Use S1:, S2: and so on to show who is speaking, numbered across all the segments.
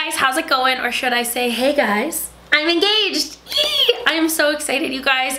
S1: guys, how's it going? Or should I say, hey guys, I'm engaged. Yee! I am so excited, you guys.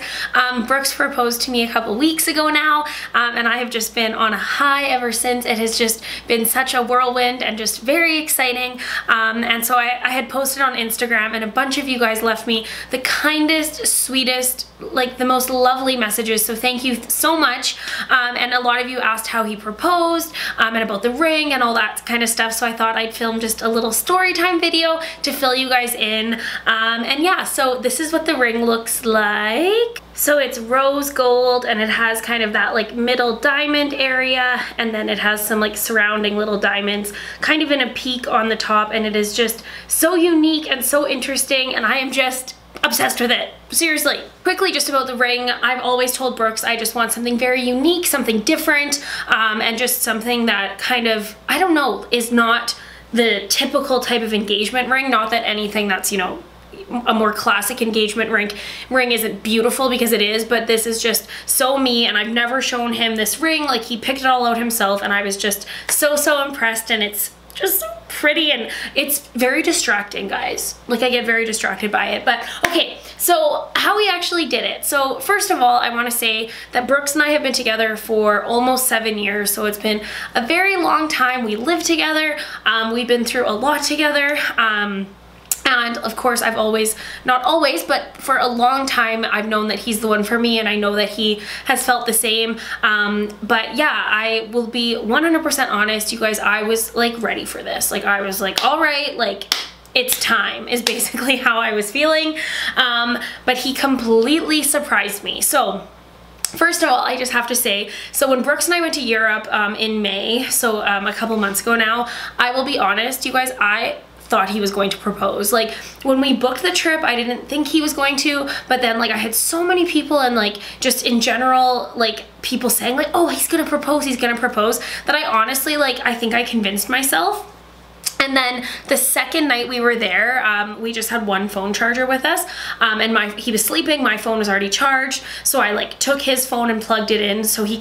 S1: Brooks proposed to me a couple weeks ago now, and I have just been on a high ever since. It has just been such a whirlwind and just very exciting. And so I had posted on Instagram, and a bunch of you guys left me the kindest, sweetest, like the most lovely messages. So thank you so much. And a lot of you asked how he proposed, and about the ring and all that kind of stuff. So I thought I'd film just a little story time video to fill you guys in. And yeah, so this is what the ring looks like. So it's rose gold, and it has kind of that like middle diamond area, and then it has some like surrounding little diamonds kind of in a peak on the top, and it is just so unique and so interesting, and I am just obsessed with it. Seriously. Quickly, just about the ring, I've always told Brooks I just want something very unique, something different, and just something that kind of, I don't know, is not the typical type of engagement ring. Not that anything that's, you know, a more classic engagement ring isn't beautiful, because it is, but this is just so me, and I've never shown him this ring. Like, he picked it all out himself, and I was just so impressed, and it's just so pretty, and it's very distracting, guys. Like, I get very distracted by it. But okay, so how we actually did it. So first of all, I want to say that Brooks and I have been together for almost 7 years, so it's been a very long time. We live together, we've been through a lot together, and of course, I've always, not always, but for a long time, I've known that he's the one for me, and I know that he has felt the same. But yeah, I will be 100% honest, you guys, I was like ready for this. Like, I was like, all right, like, it's time, is basically how I was feeling. But he completely surprised me. So first of all, I just have to say, so when Brooks and I went to Europe in May, so a couple months ago now, I will be honest, you guys, I thought he was going to propose. Like, when we booked the trip, I didn't think he was going to, but then like I had so many people, and like just in general, like people saying like, oh, he's gonna propose, that I honestly, like, I think I convinced myself. And then the second night we were there, we just had one phone charger with us, and he was sleeping, my phone was already charged, so I like took his phone and plugged it in so I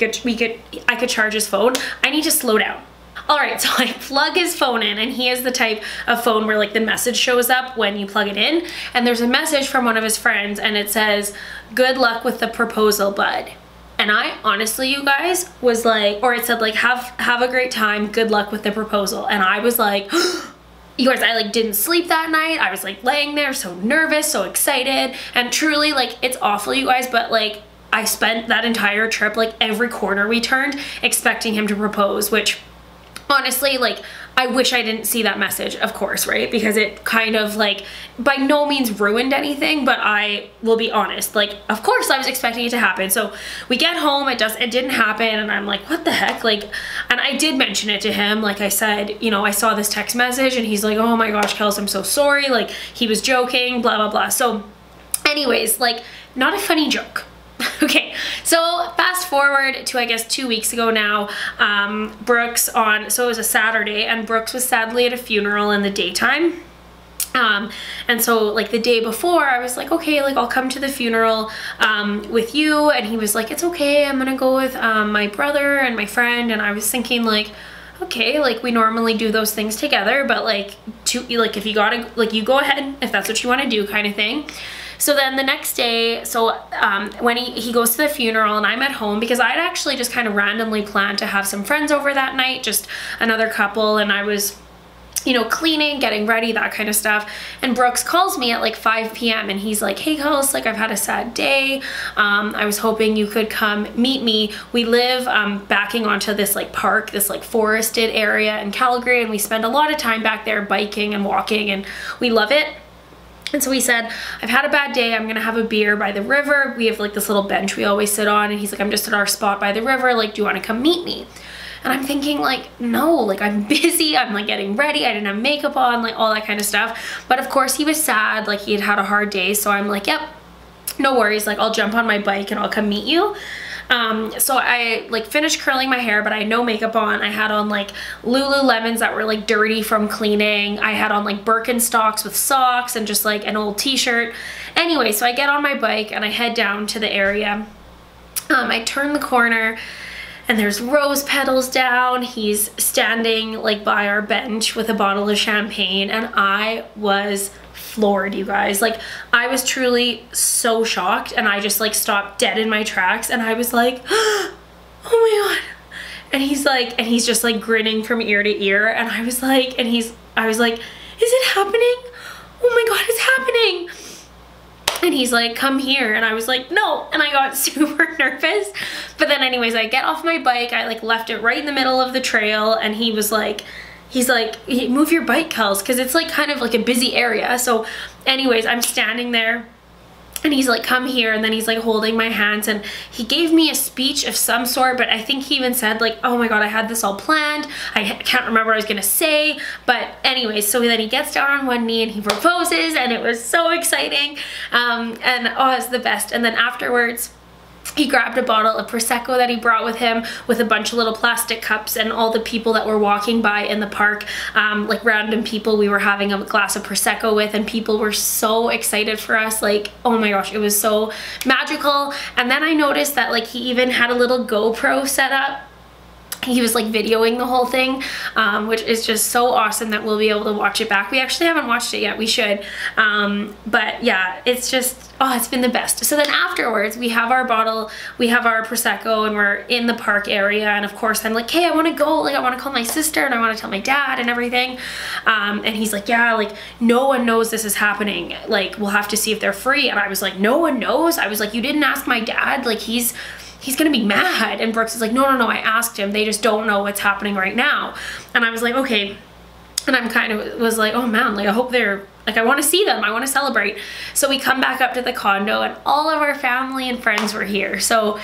S1: could charge his phone. I need to slow down. All right, so I plug his phone in, and he has the type of phone where like the message shows up when you plug it in, and there's a message from one of his friends, and it says, good luck with the proposal, bud. And I honestly, you guys, was like, or it said like, have a great time, good luck with the proposal. And I was like, you guys, I like didn't sleep that night. I was like laying there so nervous, so excited, and truly, like, it's awful, you guys, but like I spent that entire trip, like every corner we turned, expecting him to propose, which honestly, like, I wish I didn't see that message, of course, right? Because it kind of like by no means ruined anything, but I will be honest, like, of course I was expecting it to happen. So we get home, it didn't happen, and I'm like, what the heck? Like, and I did mention it to him, like I said, you know, I saw this text message, and he's like, oh my gosh, Kels, I'm so sorry, like, he was joking, blah blah blah. So anyways, like, not a funny joke. Okay, so fast forward to, I guess, 2 weeks ago now, Brooks so it was a Saturday, and Brooks was sadly at a funeral in the daytime. And so like the day before, I was like, okay, like, I'll come to the funeral with you, and he was like, it's okay, I'm gonna go with my brother and my friend. And I was thinking like, okay, like, we normally do those things together, but like, if you gotta, like, you go ahead if that's what you want to do, kind of thing. So then the next day, so when he goes to the funeral, and I'm at home, because I'd actually just kind of randomly planned to have some friends over that night, just another couple, and I was, you know, cleaning, getting ready, that kind of stuff. And Brooks calls me at like 5 p.m. and he's like, hey Kels, like, I've had a sad day. I was hoping you could come meet me. We live backing onto this like park, this like forested area in Calgary, and we spend a lot of time back there biking and walking, and we love it. And so he said, I've had a bad day, I'm gonna have a beer by the river. We have like this little bench we always sit on, and he's like, I'm just at our spot by the river, like, do you wanna come meet me? And I'm thinking like, no, like, I'm busy, I'm like getting ready, I didn't have makeup on, like all that kind of stuff. But of course he was sad, like he had had a hard day, so I'm like, yep, no worries, like, I'll jump on my bike and I'll come meet you. So I like finished curling my hair, but I had no makeup on. I had on like Lululemons that were like dirty from cleaning. I had on like Birkenstocks with socks and just like an old t-shirt. Anyway, so I get on my bike and I head down to the area. I turn the corner, and there's rose petals down. He's standing like by our bench with a bottle of champagne, and I was floored, you guys. Like, I was truly so shocked, and I just like stopped dead in my tracks, and I was like, oh my god. And he's just like grinning from ear to ear, and I was like, I was like, is it happening? Oh my god, it's happening. And he's like, come here. And I was like, no. And I got super nervous. But then anyways, I get off my bike. I like left it right in the middle of the trail. And he was like, he's like, move your bike, Kels, because it's like kind of like a busy area. So anyways, I'm standing there. And he's like, come here. And then he's like holding my hands, and he gave me a speech of some sort, but I think he even said like, oh my god, I had this all planned. I can't remember what I was gonna say. But anyways, so then he gets down on one knee and he proposes, and it was so exciting. And oh, it's the best. And then afterwards, he grabbed a bottle of Prosecco that he brought with him, with a bunch of little plastic cups, and all the people that were walking by in the park, like random people we were having a glass of Prosecco with, and people were so excited for us. Like, oh my gosh, it was so magical. And then I noticed that like he even had a little GoPro set up. He was like videoing the whole thing, which is just so awesome that we'll be able to watch it back. We actually haven't watched it yet. We should. But yeah, it's just, oh, it's been the best. So then afterwards, we have our bottle, we have our Prosecco, and we're in the park area. And of course, I'm like, hey, I want to go. Like, I want to call my sister, and I want to tell my dad and everything. And he's like, yeah, like no one knows this is happening. Like, we'll have to see if they're free. And I was like, no one knows. I was like, you didn't ask my dad. Like, he's gonna be mad. And Brooks is like, no, I asked him. They just don't know what's happening right now. And I was like, okay. And I'm kind of was like, oh man, like I hope they're, like I want to see them. I want to celebrate. So we come back up to the condo, and all of our family and friends were here. So,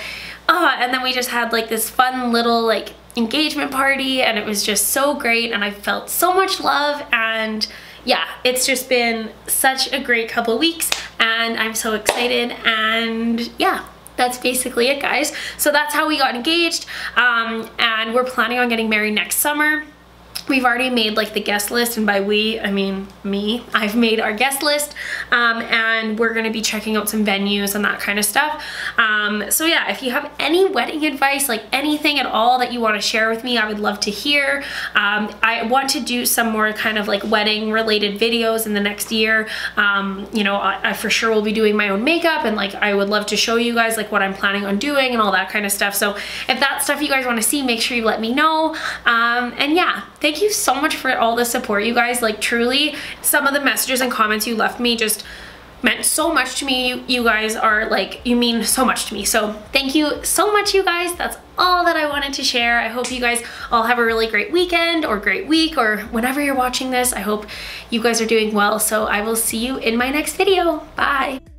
S1: and then we just had like this fun little like engagement party, and it was just so great. And I felt so much love, and yeah, it's just been such a great couple weeks, and I'm so excited. And yeah, that's basically it, guys. So that's how we got engaged, and we're planning on getting married next summer. We've already made like the guest list, and by we, I mean me. I've made our guest list, and we're gonna be checking out some venues and that kind of stuff. So yeah, if you have any wedding advice, like anything at all that you want to share with me, I would love to hear. I want to do some more kind of like wedding related videos in the next year. You know, I for sure will be doing my own makeup, and like I would love to show you guys like what I'm planning on doing and all that kind of stuff. So if that's stuff you guys want to see, make sure you let me know. And yeah, thank you so much for all the support, you guys. Like truly, some of the messages and comments you left me just meant so much to me. You guys are like, you mean so much to me. So thank you so much, you guys. That's all that I wanted to share. I hope you guys all have a really great weekend or great week, or whenever you're watching this. I hope you guys are doing well. So I will see you in my next video. Bye.